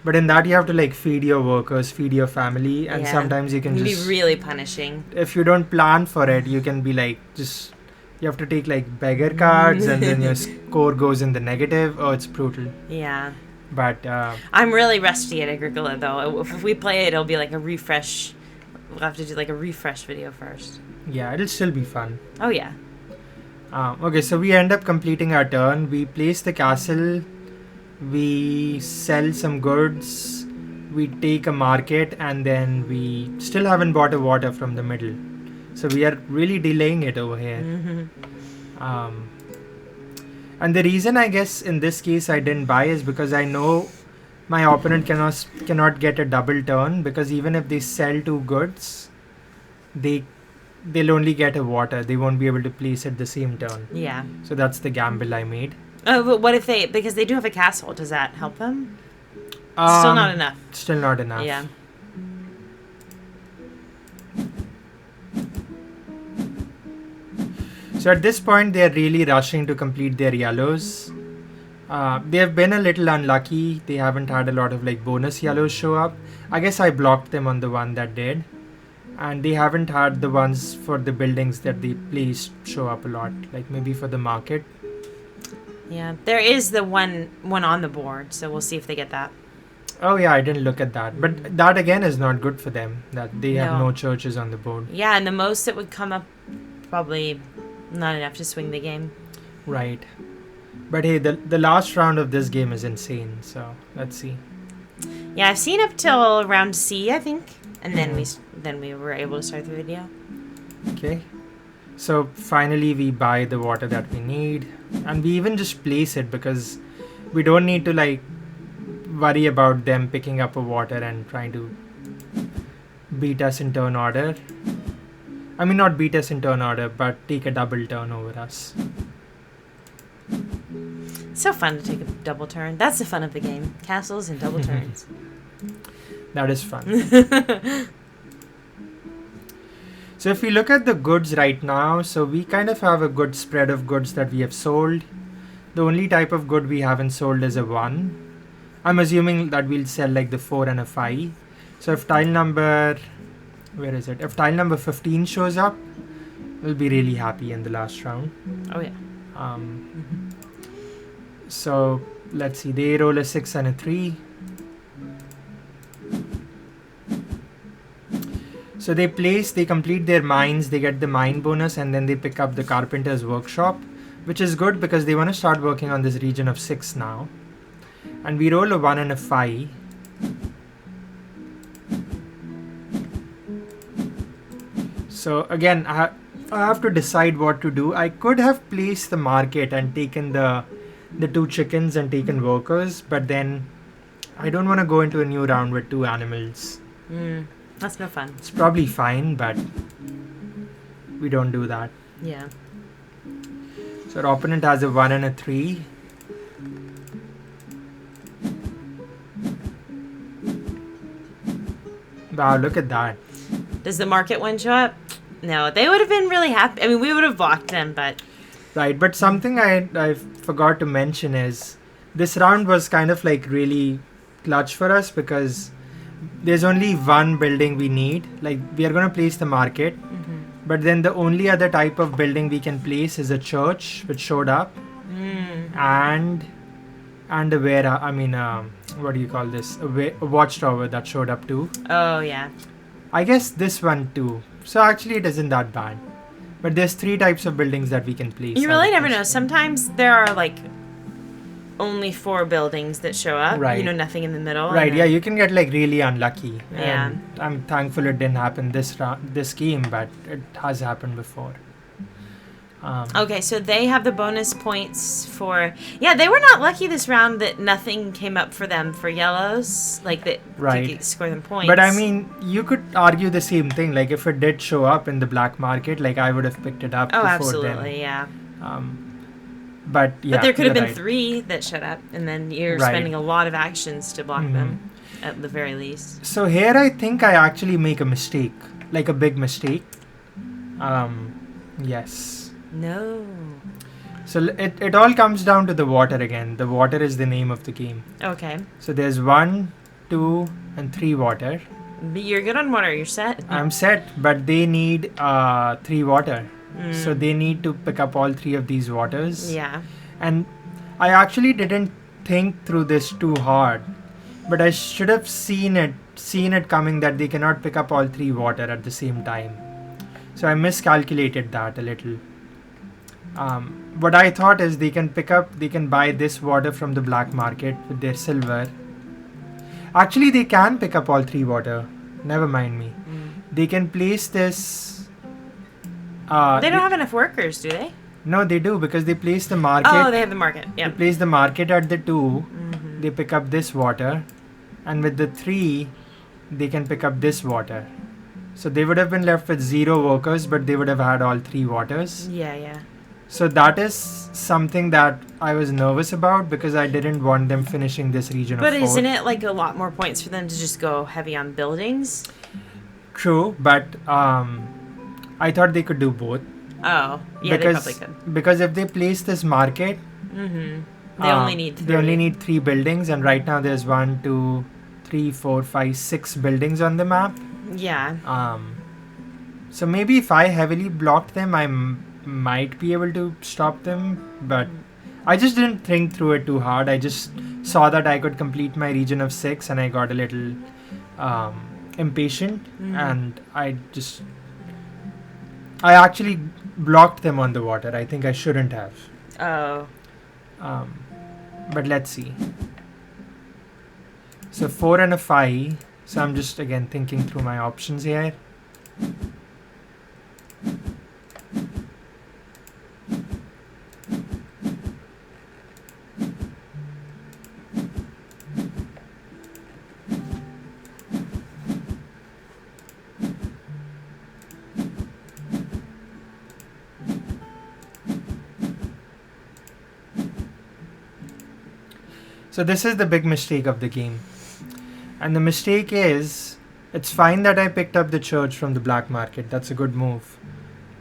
but in that you have to like feed your workers, feed your family, and sometimes you can just be really punishing. If you don't plan for it, you can be like just you have to take like beggar cards and then your score goes in the negative. Oh, it's brutal. Yeah. But I'm really rusty at Agricola though. If we play it, it'll be like a refresh. We'll have to do like a refresh video first. Yeah, it'll still be fun. Oh yeah. Okay, so we end up completing our turn. We place the castle. We sell some goods. We take a market, and then we still haven't bought a water from the middle. So we are really delaying it over here. Mm-hmm. And the reason I guess in this case I didn't buy is because I know my opponent cannot get a double turn, because even if they sell 2 goods, they'll only get a water. They won't be able to place it the same turn. Yeah. So that's the gamble I made. Oh, but what if because they do have a castle, does that help them? Still not enough. Still not enough. Yeah. So at this point, they are really rushing to complete their yellows. They have been a little unlucky. They haven't had a lot of like bonus yellows show up. I guess I blocked them on the one that did. And they haven't had the ones for the buildings that they placed show up a lot. Like maybe for the market. Yeah. There is the one on the board, so we'll see if they get that. Oh yeah, I didn't look at that. But that again is not good for them. That they have no churches on the board. Yeah, and the most that would come up probably not enough to swing the game. Right. But hey, the last round of this game is insane, so let's see. Yeah, I've seen up till round C, I think, and then we were able to start the video. Okay. So finally we buy the water that we need, and we even just place it because we don't need to like worry about them picking up a water and trying to beat us in turn order. I mean, not beat us in turn order, but take a double turn over us. So fun to take a double turn. That's the fun of the game. Castles and double turns. That is fun. So if we look at the goods right now, so we kind of have a good spread of goods that we have sold. The only type of good we haven't sold is a 1. I'm assuming that we'll sell like the 4 and a 5. So if tile number, where is it? If tile number 15 shows up, we'll be really happy in the last round. Oh yeah. So let's see, they roll a 6 and a 3. So they complete their mines, they get the mine bonus, and then they pick up the carpenter's workshop, which is good because they want to start working on this region of 6 now. And we roll a 1 and a 5. So again, I have to decide what to do. I could have placed the market and taken the 2 chickens and taken workers, but then I don't want to go into a new round with 2 animals. That's no fun. It's probably fine, but we don't do that. Yeah. So our opponent has a 1 and a 3. Wow, look at that. Does the market one show up? No, they would have been really happy. I mean, we would have blocked them, but... Right, but something I forgot to mention is this round was kind of like really clutch for us because there's only 1 building we need. Like, we are going to place the market, but then the only other type of building we can place is a church, which showed up, and a Vera. I mean, what do you call this? A watchtower that showed up too. Oh, yeah. I guess this one too. So actually it isn't that bad. But there's 3 types of buildings that we can place. You really never know. Sometimes there are like only 4 buildings that show up. Right. You know, nothing in the middle. Right, yeah, you can get like really unlucky. Yeah. And I'm thankful it didn't happen this game, but it has happened before. Okay, so they have the bonus points for... Yeah, they were not lucky this round that nothing came up for them for yellows. Like, that Right. could score them points. But I mean, you could argue the same thing. Like, if it did show up in the black market, like, I would have picked it up Oh, before absolutely, yeah. But yeah, But there could have you're been right. 3 that showed up, and then you're Right. spending a lot of actions to block them, at the very least. So here I think I actually make a mistake. Like, a big mistake. Yes. No. So it all comes down to the water again. The water is the name of the game. Okay. So there's 1, 2, and 3 water. But you're good on water. You're set. I'm set, but they need 3 water. So they need to pick up all 3 of these waters. Yeah. And I actually didn't think through this too hard, but I should have seen it coming that they cannot pick up all 3 water at the same time. So I miscalculated that a little. What I thought is they can buy this water from the black market with their silver. Actually, they can pick up all 3 water. Never mind me. They can place this. They don't have enough workers, do they? No, they do because they place the market. Oh, they have the market. Yeah. They place the market at the 2. They pick up this water, and with the 3, they can pick up this water. So they would have been left with 0 workers, but they would have had all 3 waters. Yeah, yeah. So that is something that I was nervous about because I didn't want them finishing this region But of 4. isn't it like a lot more points for them to just go heavy on buildings? True, but I thought they could do both. Oh, yeah, they probably could. Because if they place this market, They only need 3. They only need 3 buildings, and right now there's 1, 2, 3, 4, 5, 6 buildings on the map. Yeah. So maybe if I heavily blocked them, I might be able to stop them, but I just didn't think through it too hard. I just saw that I could complete my region of 6, and I got a little impatient, and I actually blocked them on the water. I think I shouldn't have. Oh. But let's see. So 4 and a 5. So I'm just again thinking through my options here. So this is the big mistake of the game. And the mistake is, it's fine that I picked up the church from the black market. That's a good move.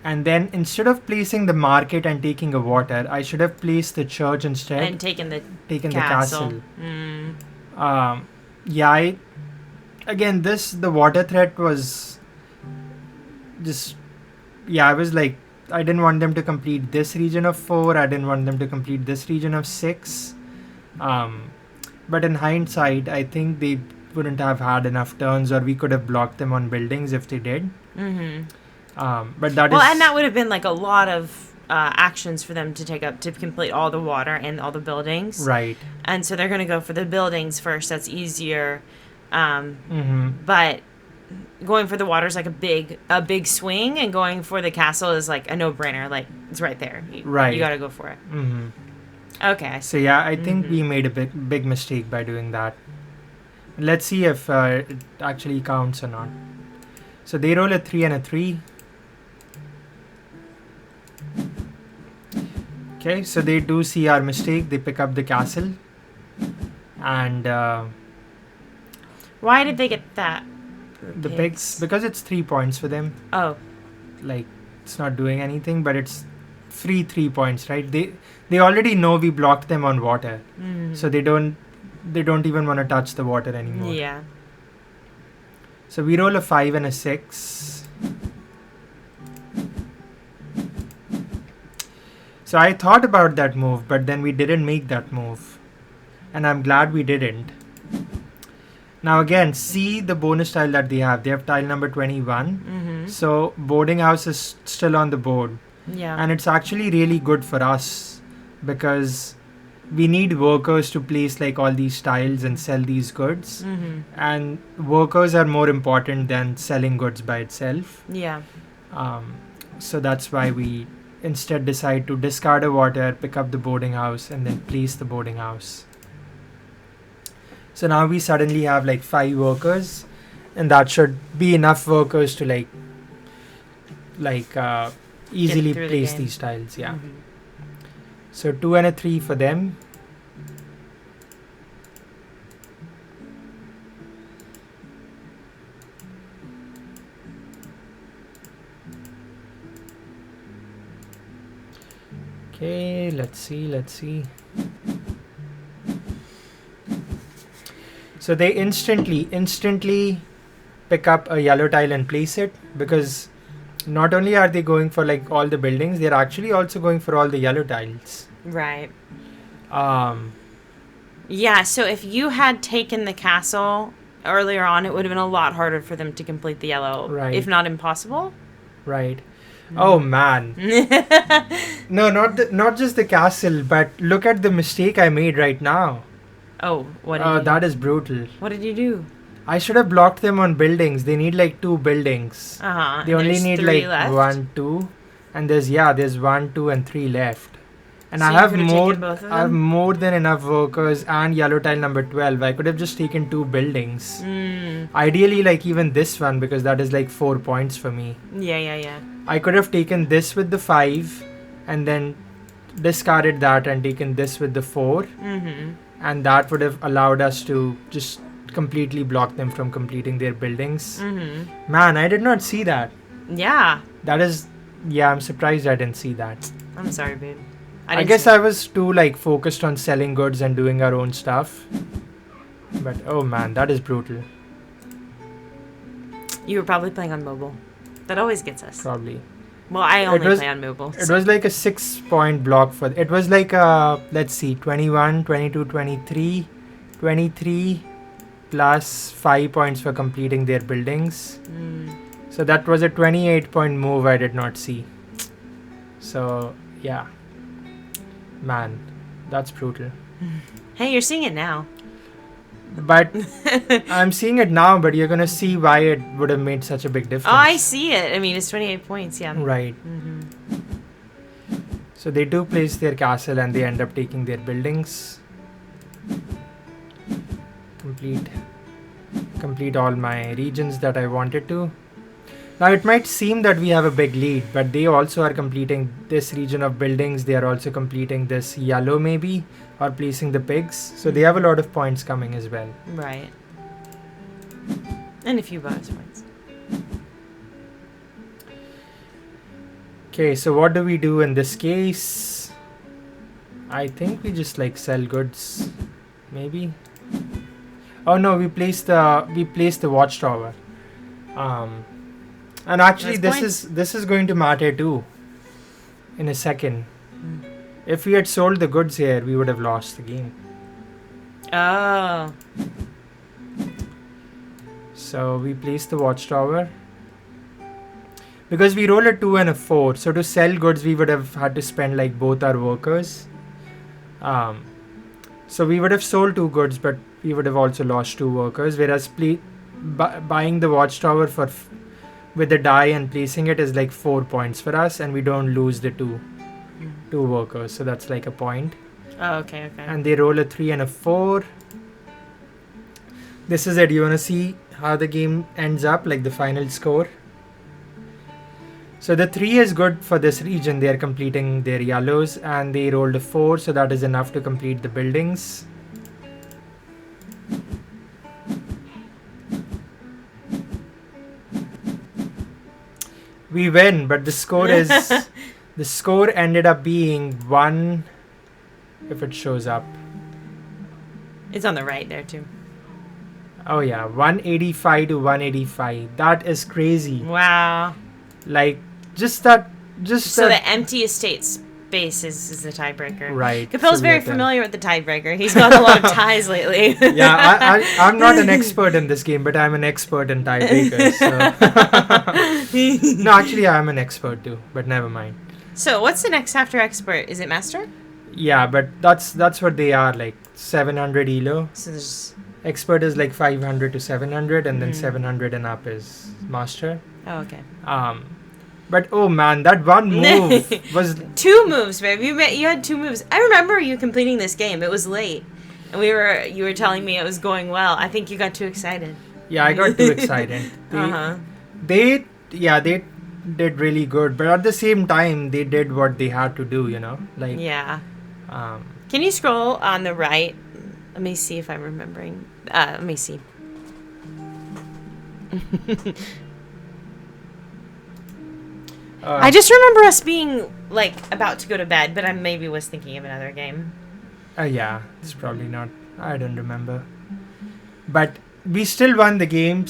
And then instead of placing the market and taking a water, I should have placed the church instead. And taken the castle. Mm. Yeah, the water threat was just, I was like, I didn't want them to complete this region of 4. I didn't want them to complete this region of 6. But in hindsight, I think they wouldn't have had enough turns, or we could have blocked them on buildings if they did. Mm-hmm. But that and that would have been like a lot of actions for them to take up to complete all the water and all the buildings. Right. And so they're going to go for the buildings first. That's easier. But going for the water is like a big swing, and going for the castle is like a no-brainer. Like, it's right there. Right. You got to go for it. Mm-hmm. Okay. So yeah, I think we made a big mistake by doing that. Let's see if it actually counts or not. So they roll a 3 and a 3. Okay, so they do see our mistake. They pick up the castle. And why did they get that? The pigs, because it's 3 points for them. Oh. Like, it's not doing anything, but it's free 3 points, right? They already know we blocked them on water. So they don't even want to touch the water anymore. Yeah. So we roll a 5 and a 6. So I thought about that move, but then we didn't make that move. And I'm glad we didn't. Now again, see the bonus tile that they have. They have tile number 21. So boarding house is still on the board. Yeah. And it's actually really good for us, because we need workers to place like all these tiles and sell these goods. And workers are more important than selling goods by itself. Yeah. So that's why we instead decide to discard a water, pick up the boarding house, and then place the boarding house. So now we suddenly have like 5 workers, and that should be enough workers to easily place these tiles. Yeah. So 2 and a 3 for them. Okay, let's see. So they instantly pick up a yellow tile and place it, because not only are they going for like all the buildings, they're actually also going for all the yellow tiles. Right. Yeah, so if you had taken the castle earlier on, it would have been a lot harder for them to complete the yellow. Right. If not impossible. Right. Oh man. No, not just the castle, but look at the mistake I made right now. Oh, what did you do? That is brutal. What did you do? I should have blocked them on buildings. They need like 2 buildings. They only need like left. 1, 2, and there's 1, 2, and 3 left. And so I have more than enough workers and yellow tile number 12. I could have just taken 2 buildings. Ideally, like even this one, because that is like 4 points for me. Yeah. I could have taken this with the 5, and then discarded that and taken this with the 4. And that would have allowed us to just completely block them from completing their buildings. Man, I did not see that. Yeah. I'm surprised I didn't see that. I'm sorry, babe. I guess I was too like focused on selling goods and doing our own stuff. But oh man, that is brutal. You were probably playing on mobile. That always gets us. Probably. Well, I only play on mobile. It was like a 6-point block for... It was like a... Let's see. 21, 22, 23. 23 plus 5 points for completing their buildings. So that was a 28-point move I did not see. So, yeah. Man, that's brutal. Hey, you're seeing it now. But I'm seeing it now, but you're going to see why it would have made such a big difference. Oh, I see it. I mean, it's 28 points, yeah. Right. So they do place their castle and they end up taking their buildings. Complete all my regions that I wanted to. Now it might seem that we have a big lead, but they also are completing this region of buildings. They are also completing this yellow maybe, or placing the pigs. So they have a lot of points coming as well. Right. And a few bonus points. Okay, so what do we do in this case? I think we just like sell goods, maybe. Oh no, we place the watchtower. And actually this is going to matter too in a second. If we had sold the goods here, we would have lost the game. Oh. So we place the watchtower. Because we roll a 2 and a 4, so to sell goods we would have had to spend like both our workers. So we would have sold 2 goods, but we would have also lost 2 workers. Whereas buying the watchtower with the die and placing it is like 4 points for us, and we don't lose the 2 workers. So that's like a point. Oh, okay. And they roll a 3 and a 4. This is it. You want to see how the game ends up, like the final score? So the 3 is good for this region. They are completing their yellows, and they rolled a 4, so that is enough to complete the buildings. We win, but the score is the score ended up being 1. If it shows up, It's on the right there too. oh yeah, 185 to 185. That is crazy. Wow. Like so the empty estate space is the tiebreaker. Right. Capel's so very familiar with the tiebreaker. He's got a lot of ties lately. Yeah, I'm not an expert in this game, but I'm an expert in tiebreakers. So. No, actually, I'm an expert too, but never mind. So what's the next after expert? Is it master? Yeah, but that's what they are, like 700 ELO. So there's... Expert is like 500 to 700, and then 700 and up is master. Oh, okay. But oh man, that one move was 2 moves, babe. You had 2 moves. I remember you completing this game. It was late, and you were telling me it was going well. I think you got too excited. Yeah, I got too excited. They did really good, but at the same time, they did what they had to do. Like yeah. Can you scroll on the right? Let me see if I'm remembering. Let me see. I just remember us being like about to go to bed, but I maybe was thinking of another game. Yeah, it's probably not. I don't remember. But we still won the game,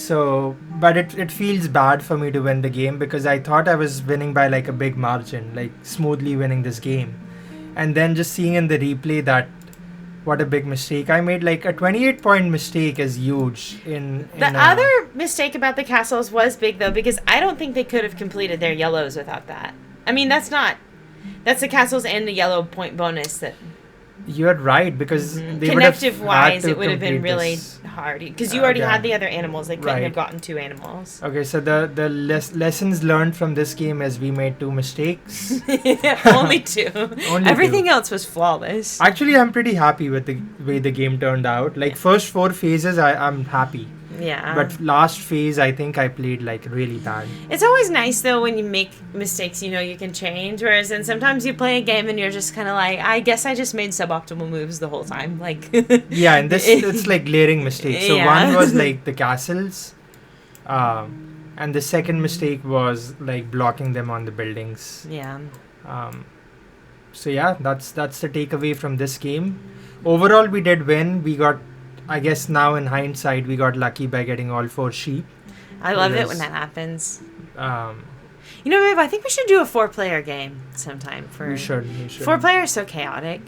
but it feels bad for me to win the game because I thought I was winning by like a big margin, like smoothly winning this game. And then just seeing in the replay that what a big mistake I made. Like a 28-point mistake is huge. Other mistake about the castles was big though, because I don't think they could have completed their yellows without that. I mean, that's the castles and the yellow point bonus that. You're right, because they connective would have wise, it would have been really hard because you already had the other animals. They couldn't have gotten 2 animals. Okay, so the lessons learned from this game is we made 2 mistakes. Only 2. Everything 2. else was flawless. Actually, I'm pretty happy with the way the game turned out. Like first 4 phases, I'm happy. Yeah. But last phase, I think I played like really bad. It's always nice though when you make mistakes, you can change. Whereas then sometimes you play a game and you're just kind of like, I guess I just made suboptimal moves the whole time. Like. Yeah, and this it's like glaring mistakes. So one was like the castles, and the second mistake was like blocking them on the buildings. Yeah. So yeah, that's the takeaway from this game. Overall, we did win. We got. I guess now in hindsight, we got lucky by getting all 4 sheep. I love it when that happens. Babe, I think we should do a 4-player game sometime. We should. 4-player is so chaotic.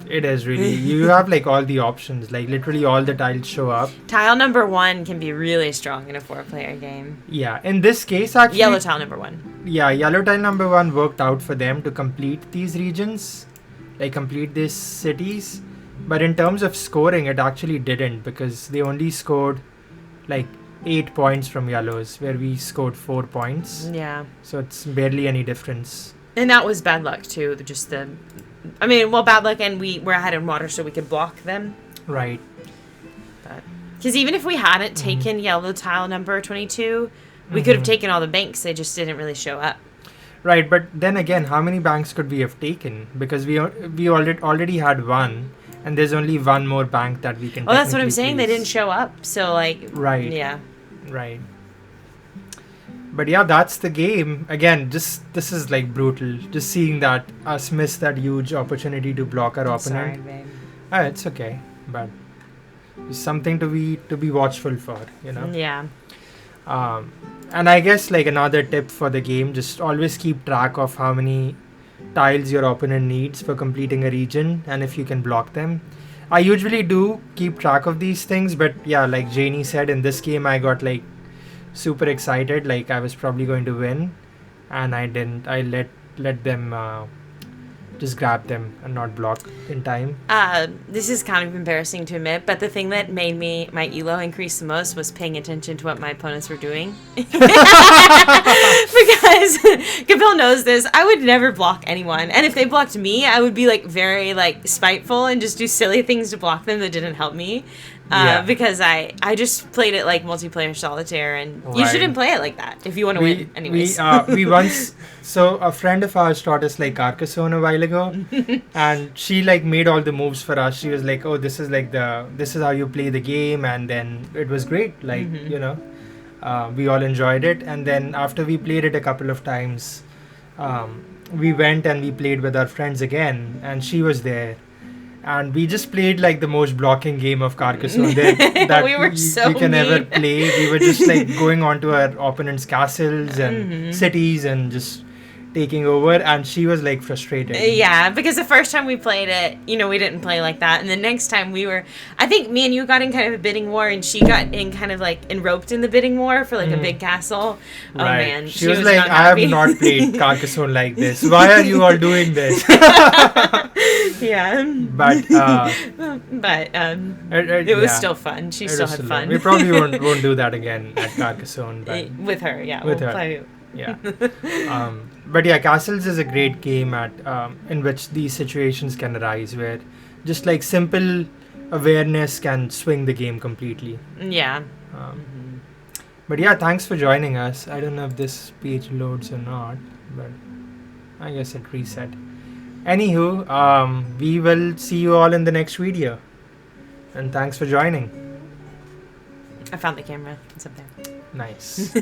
It is really. You have like all the options. Like literally all the tiles show up. Tile number 1 can be really strong in a 4-player game. Yeah, in this case actually. Yellow tile number 1. Yeah, yellow tile number 1 worked out for them to complete these regions. Like complete these cities. But in terms of scoring, it actually didn't, because they only scored like 8 points from yellows, where we scored 4 points. Yeah. So it's barely any difference. And that was bad luck too. Bad luck, and we were ahead in water, so we could block them. Right. Because even if we hadn't taken yellow tile number 22, We could have taken all the banks. They just didn't really show up. Right, but then again, how many banks could we have taken? Because we already had one, and there's only one more bank that we can. Well, that's what I'm technically saying. They place. didn't show up. So like. Right. Yeah. Right. But yeah, that's the game. Again, this is like brutal. Just seeing that us miss that huge opportunity to block our Sorry, opponent. babe. It's okay, but it's something to be watchful for, you know. Yeah. And I guess like another tip for the game, just always keep track of how many tiles your opponent needs for completing a region, and if you can block them. I usually do keep track of these things, but yeah, like Janie said, in this game I got like super excited, like I was probably going to win, and I didn't. I let them just grab them and not block in time. This is kind of embarrassing to admit, but the thing that made my ELO increase the most was paying attention to what my opponents were doing. Because Gabil knows this, I would never block anyone, and if they blocked me, I would be like very like spiteful and just do silly things to block them that didn't help me. Because I just played it like multiplayer solitaire, and you shouldn't play it like that if you want to win. Anyways, we once. So a friend of ours taught us like Carcassonne a while ago, and she like made all the moves for us. She was like, "Oh, this is how you play the game," and then it was great. Like you know, we all enjoyed it. And then after we played it a couple of times, we went and we played with our friends again, and she was there. And we just played like the most blocking game of Carcassonne that we were so we can mean. ever play. We were just like going onto our opponent's castles and cities and just taking over, and she was like frustrated. Yeah, because the first time we played it, you know, we didn't play like that, and the next time I think me and you got in kind of a bidding war, and she got in kind of like enroped in the bidding war for like a big castle. Right. Oh man, she was like, I have not played Carcassonne like this. Why are you all doing this? Yeah, but it was still fun. She still had fun. We probably won't do that again at Carcassonne. But with her, yeah, with we'll her. play. Yeah. But yeah, Castles is a great game in which these situations can arise, where just like simple awareness can swing the game completely. Yeah. But yeah, thanks for joining us. I don't know if this page loads or not, but I guess it reset. Anywho, we will see you all in the next video. And thanks for joining. I found the camera. It's up there. Nice.